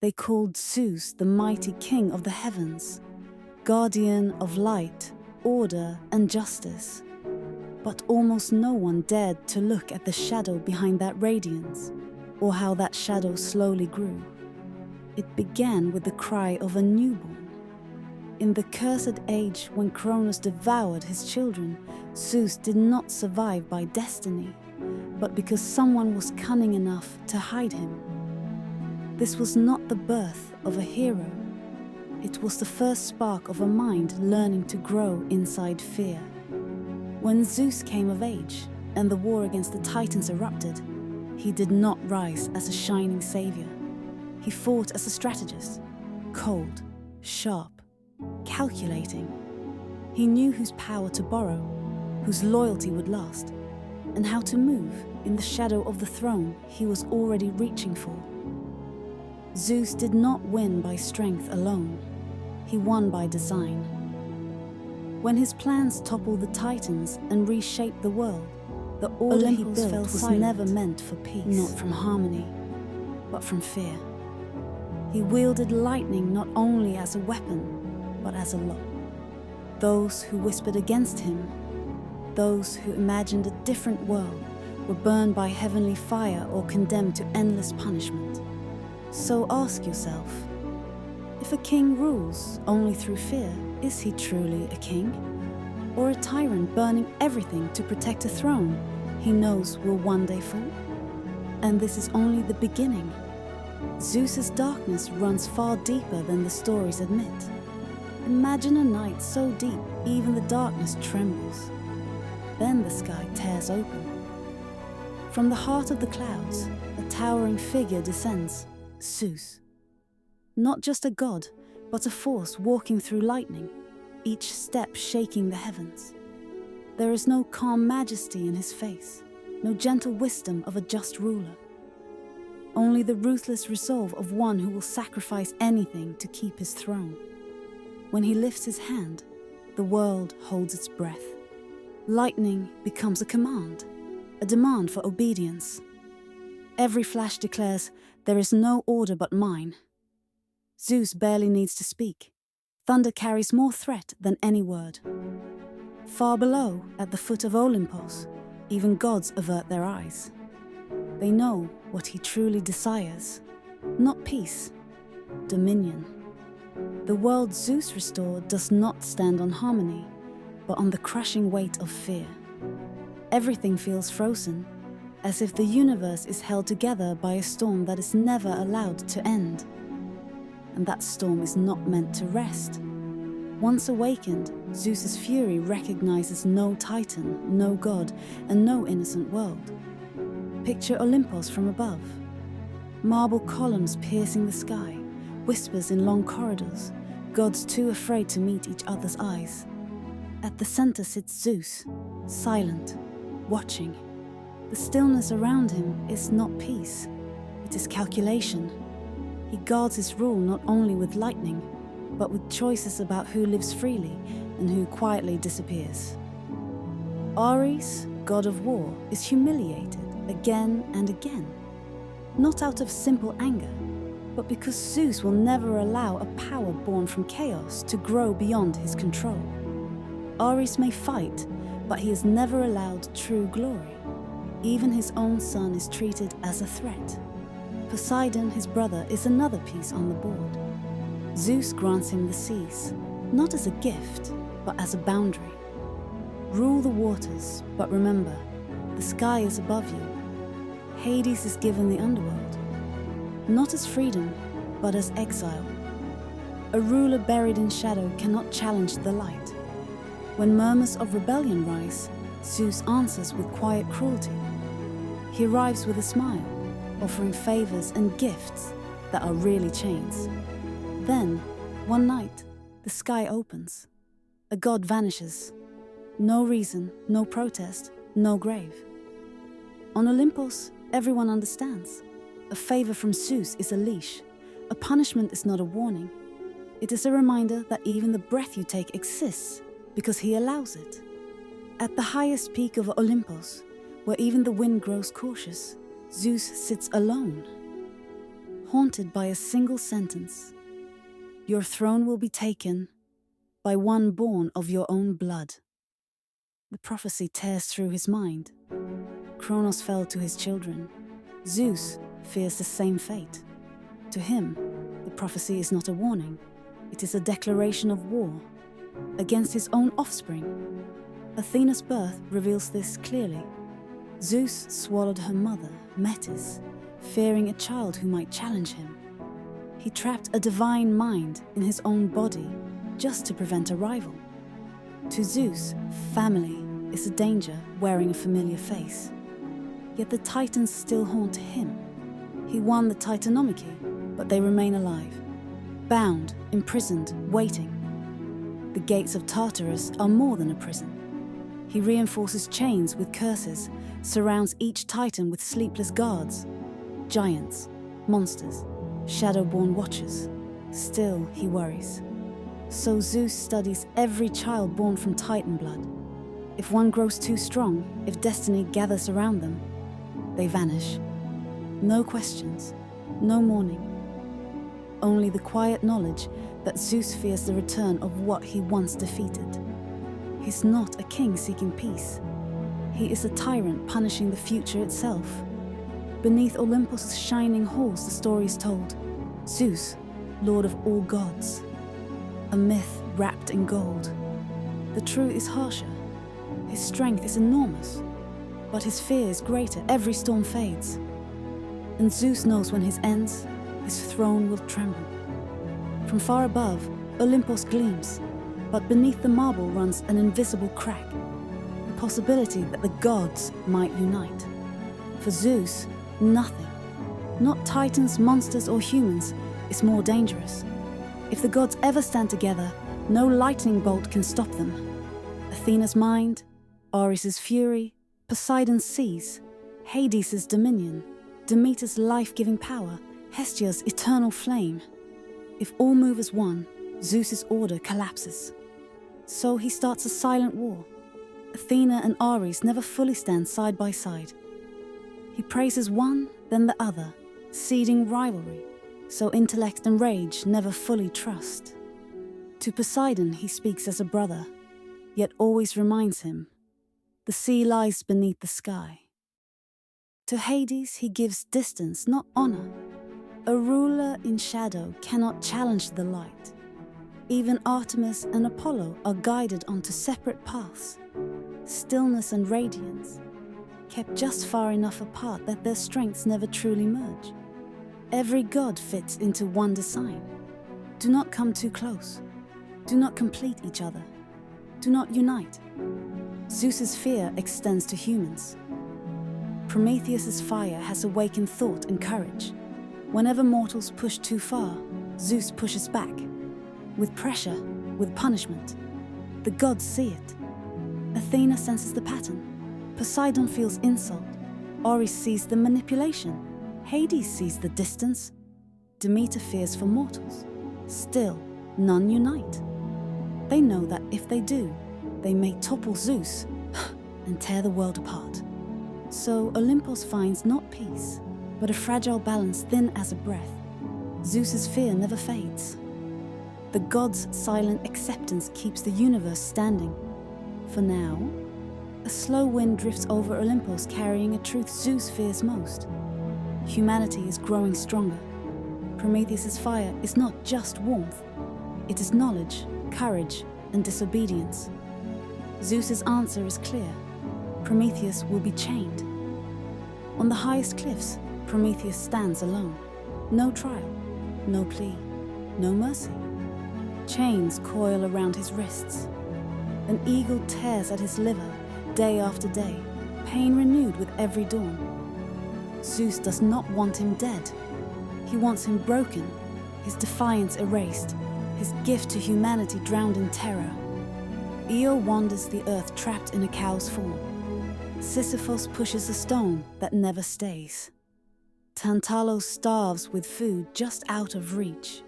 They called Zeus the mighty king of the heavens, guardian of light, order, and justice. But almost no one dared to look at the shadow behind that radiance, or how that shadow slowly grew. It began with the cry of a newborn. In the cursed age when Cronus devoured his children, Zeus did not survive by destiny, but because someone was cunning enough to hide him. This was not the birth of a hero. It was the first spark of a mind learning to grow inside fear. When Zeus came of age and the war against the Titans erupted, he did not rise as a shining savior. He fought as a strategist, cold, sharp, calculating. He knew whose power to borrow, whose loyalty would last, and how to move in the shadow of the throne he was already reaching for. Zeus did not win by strength alone. He won by design. When his plans toppled the Titans and reshaped the world, the order he built was never meant for peace, not from harmony, but from fear. He wielded lightning not only as a weapon, but as a law. Those who whispered against him, those who imagined a different world, were burned by heavenly fire or condemned to endless punishment. So ask yourself, if a king rules only through fear, is he truly a king? Or a tyrant burning everything to protect a throne he knows will one day fall? And this is only the beginning. Zeus's darkness runs far deeper than the stories admit. Imagine a night so deep even the darkness trembles. Then the sky tears open. From the heart of the clouds, a towering figure descends, Zeus. Not just a god, but a force walking through lightning, each step shaking the heavens. There is no calm majesty in his face, no gentle wisdom of a just ruler. Only the ruthless resolve of one who will sacrifice anything to keep his throne. When he lifts his hand, the world holds its breath. Lightning becomes a command, a demand for obedience. Every flash declares, "There is no order but mine." Zeus barely needs to speak. Thunder carries more threat than any word. Far below, at the foot of Olympus, even gods avert their eyes. They know what he truly desires, not peace, dominion. The world Zeus restored does not stand on harmony, but on the crushing weight of fear. Everything feels frozen, as if the universe is held together by a storm that is never allowed to end. And that storm is not meant to rest. Once awakened, Zeus's fury recognizes no titan, no god, and no innocent world. Picture Olympus from above. Marble columns piercing the sky, whispers in long corridors, gods too afraid to meet each other's eyes. At the center sits Zeus, silent, watching. The stillness around him is not peace, it is calculation. He guards his rule not only with lightning, but with choices about who lives freely and who quietly disappears. Ares, god of war, is humiliated again and again, not out of simple anger, but because Zeus will never allow a power born from chaos to grow beyond his control. Ares may fight, but he is never allowed true glory. Even his own son is treated as a threat. Poseidon, his brother, is another piece on the board. Zeus grants him the seas, not as a gift, but as a boundary. Rule the waters, but remember, the sky is above you. Hades is given the underworld, not as freedom, but as exile. A ruler buried in shadow cannot challenge the light. When murmurs of rebellion rise, Zeus answers with quiet cruelty. He arrives with a smile, offering favors and gifts that are really chains. Then, one night, the sky opens. A god vanishes. No reason, no protest, no grave. On Olympus, everyone understands. A favor from Zeus is a leash. A punishment is not a warning. It is a reminder that even the breath you take exists because he allows it. At the highest peak of Olympus, where even the wind grows cautious, Zeus sits alone. haunted by a single sentence. Your throne will be taken by one born of your own blood. The prophecy tears through his mind. Kronos fell to his children. Zeus fears the same fate. To him, the prophecy is not a warning. It is a declaration of war against his own offspring. Athena's birth reveals this clearly. Zeus swallowed her mother, Metis, fearing a child who might challenge him. He trapped a divine mind in his own body just to prevent a rival. To Zeus, family is a danger wearing a familiar face. Yet the Titans still haunt him. He won the Titanomachy, but they remain alive, bound, imprisoned, waiting. The gates of Tartarus are more than a prison. He reinforces chains with curses, surrounds each Titan with sleepless guards, giants, monsters, shadow-born watchers. Still, he worries. So Zeus studies every child born from Titan blood. If one grows too strong, if destiny gathers around them, they vanish. No questions, no mourning. Only the quiet knowledge that Zeus fears the return of what he once defeated. He's not a king seeking peace. He is a tyrant punishing the future itself. Beneath Olympus' shining halls, the story is told. Zeus, lord of all gods. A myth wrapped in gold. The truth is harsher. His strength is enormous, but his fear is greater. Every storm fades. And Zeus knows when his ends, his throne will tremble. From far above, Olympus gleams, but beneath the marble runs an invisible crack, the possibility that the gods might unite. For Zeus, nothing, not titans, monsters, or humans, is more dangerous. If the gods ever stand together, no lightning bolt can stop them. Athena's mind, Ares' fury, Poseidon's seas, Hades' dominion, Demeter's life-giving power, Hestia's eternal flame. If all move as one, Zeus' order collapses. So he starts a silent war. Athena and Ares never fully stand side by side. He praises one, then the other, seeding rivalry, so intellect and rage never fully trust. To Poseidon he speaks as a brother, yet always reminds him, the sea lies beneath the sky. To Hades he gives distance, not honor. A ruler in shadow cannot challenge the light. Even Artemis and Apollo are guided onto separate paths. Stillness and radiance, kept just far enough apart that their strengths never truly merge. Every god fits into one design. Do not come too close. Do not complete each other. Do not unite. Zeus's fear extends to humans. Prometheus's fire has awakened thought and courage. Whenever mortals push too far, Zeus pushes back. With pressure, with punishment. The gods see it. Athena senses the pattern. Poseidon feels insult. Ares sees the manipulation. Hades sees the distance. Demeter fears for mortals. Still, none unite. They know that if they do, they may topple Zeus and tear the world apart. So Olympus finds not peace, but a fragile balance thin as a breath. Zeus's fear never fades. The gods' silent acceptance keeps the universe standing. For now, a slow wind drifts over Olympus carrying a truth Zeus fears most. Humanity is growing stronger. Prometheus's fire is not just warmth. It is knowledge, courage, and disobedience. Zeus's answer is clear. Prometheus will be chained. On the highest cliffs, Prometheus stands alone. No trial, no plea, no mercy. Chains coil around his wrists. An eagle tears at his liver day after day, pain renewed with every dawn. Zeus does not want him dead. He wants him broken, his defiance erased, his gift to humanity drowned in terror. Io wanders the earth trapped in a cow's form. Sisyphus pushes a stone that never stays. Tantalos starves with food just out of reach.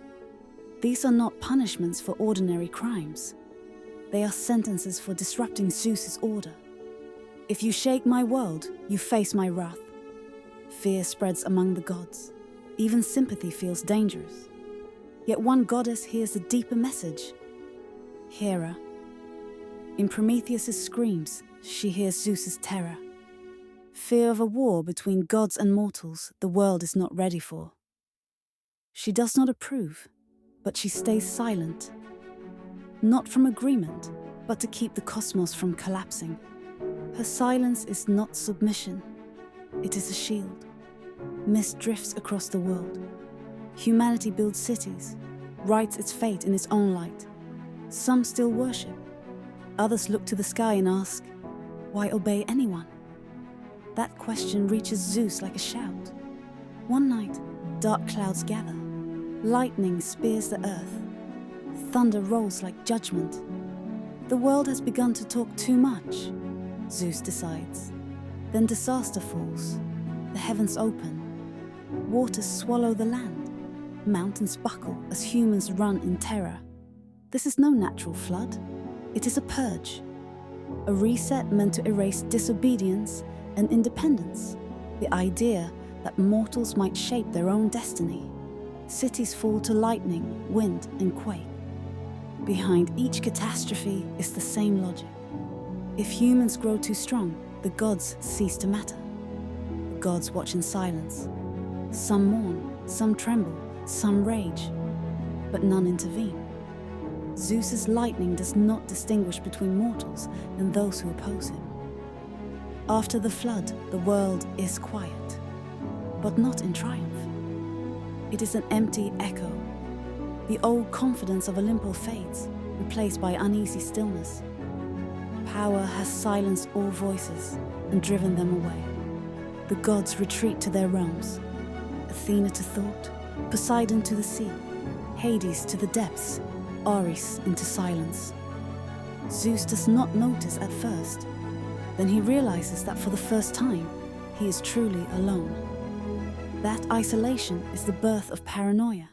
These are not punishments for ordinary crimes. They are sentences for disrupting Zeus's order. If you shake my world, you face my wrath. Fear spreads among the gods. Even sympathy feels dangerous. Yet one goddess hears a deeper message. Hera. In Prometheus' screams, she hears Zeus's terror. Fear of a war between gods and mortals the world is not ready for. She does not approve, but she stays silent. Not from agreement, but to keep the cosmos from collapsing. Her silence is not submission. It is a shield. Mist drifts across the world. Humanity builds cities, writes its fate in its own light. Some still worship. Others look to the sky and ask, why obey anyone? That question reaches Zeus like a shout. One night, dark clouds gather. Lightning spears the earth. Thunder rolls like judgment. The world has begun to talk too much, Zeus decides. Then disaster falls. The heavens open. Waters swallow the land. Mountains buckle as humans run in terror. This is no natural flood. It is a purge. A reset meant to erase disobedience and independence. The idea that mortals might shape their own destiny. Cities fall to lightning, wind, and quake. Behind each catastrophe is the same logic. If humans grow too strong, the gods cease to matter. The gods watch in silence. Some mourn, some tremble, some rage, but none intervene. Zeus's lightning does not distinguish between mortals and those who oppose him. After the flood, the world is quiet, but not in triumph. It is an empty echo. The old confidence of Olympus fades, replaced by uneasy stillness. Power has silenced all voices and driven them away. The gods retreat to their realms. Athena to thought, Poseidon to the sea, Hades to the depths, Ares into silence. Zeus does not notice at first. Then he realizes that for the first time, he is truly alone. That isolation is the birth of paranoia.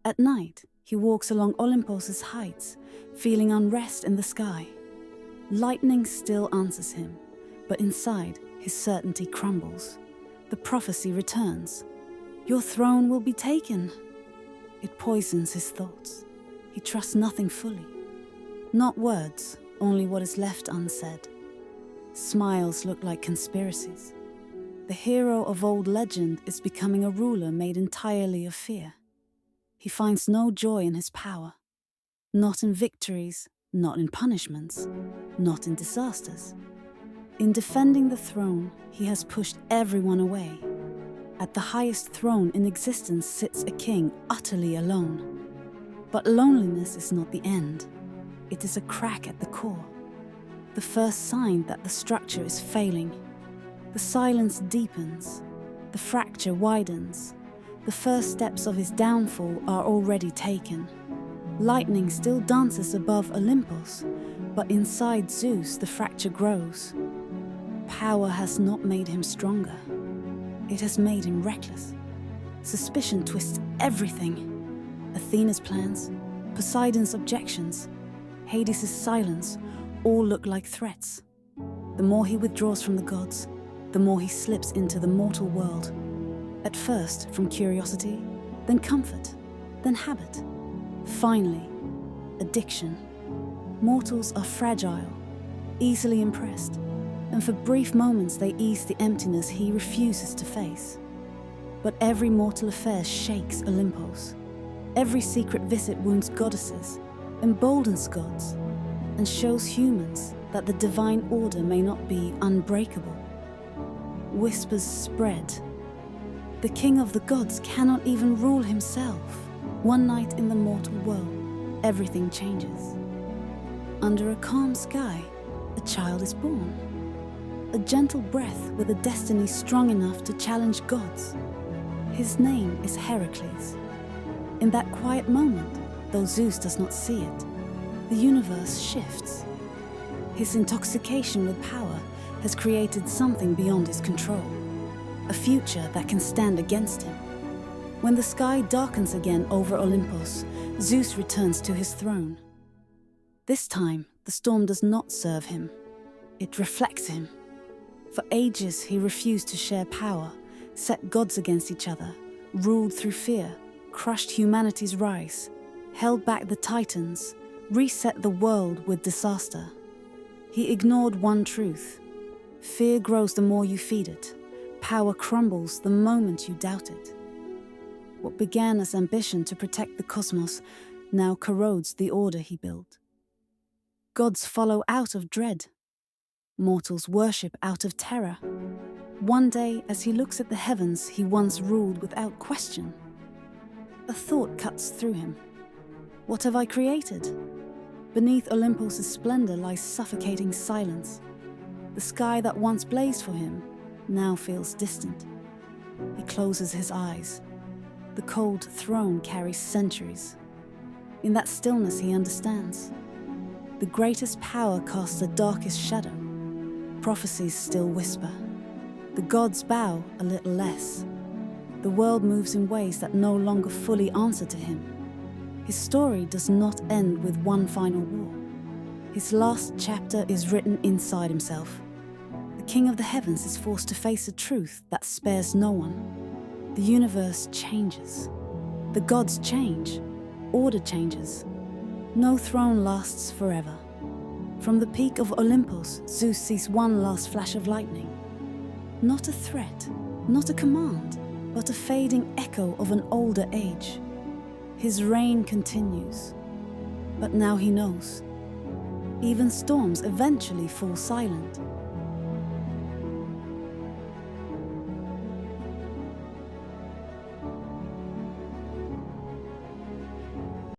At night, he walks along Olympus's heights, feeling unrest in the sky. Lightning still answers him, but inside, his certainty crumbles. The prophecy returns. Your throne will be taken. It poisons his thoughts. He trusts nothing fully. Not words, only what is left unsaid. Smiles look like conspiracies. The hero of old legend is becoming a ruler made entirely of fear. He finds no joy in his power. Not in victories, not in punishments, not in disasters. In defending the throne, he has pushed everyone away. At the highest throne in existence sits a king utterly alone. But loneliness is not the end. It is a crack at the core. The first sign that the structure is failing. The silence deepens. The fracture widens. The first steps of his downfall are already taken. Lightning still dances above Olympus, but inside Zeus the fracture grows. Power has not made him stronger. It has made him reckless. Suspicion twists everything. Athena's plans, Poseidon's objections, Hades' silence, all look like threats. The more he withdraws from the gods, the more he slips into the mortal world. At first from curiosity, then comfort, then habit. Finally, addiction. Mortals are fragile, easily impressed, and for brief moments they ease the emptiness he refuses to face. But every mortal affair shakes Olympus. Every secret visit wounds goddesses, emboldens gods, and shows humans that the divine order may not be unbreakable. Whispers spread. The king of the gods cannot even rule himself. One night in the mortal world, everything changes. Under a calm sky, a child is born. A gentle breath with a destiny strong enough to challenge gods. His name is Heracles. In that quiet moment, though Zeus does not see it, the universe shifts. His intoxication with power has created something beyond his control, a future that can stand against him. When the sky darkens again over Olympus, Zeus returns to his throne. This time, the storm does not serve him. It reflects him. For ages, he refused to share power, set gods against each other, ruled through fear, crushed humanity's rise, held back the titans, reset the world with disaster. He ignored one truth. Fear grows the more you feed it. Power crumbles the moment you doubt it. What began as ambition to protect the cosmos now corrodes the order he built. Gods follow out of dread. Mortals worship out of terror. One day, as he looks at the heavens he once ruled without question, a thought cuts through him. What have I created? Beneath Olympus' splendor lies suffocating silence. The sky that once blazed for him now feels distant. He closes his eyes. The cold throne carries centuries. In that stillness he understands. The greatest power casts the darkest shadow. Prophecies still whisper. The gods bow a little less. The world moves in ways that no longer fully answer to him. His story does not end with one final war. His last chapter is written inside himself. The King of the Heavens is forced to face a truth that spares no one. The universe changes. The gods change. Order changes. No throne lasts forever. From the peak of Olympus, Zeus sees one last flash of lightning. Not a threat, not a command, but a fading echo of an older age. His reign continues. But now he knows. Even storms eventually fall silent.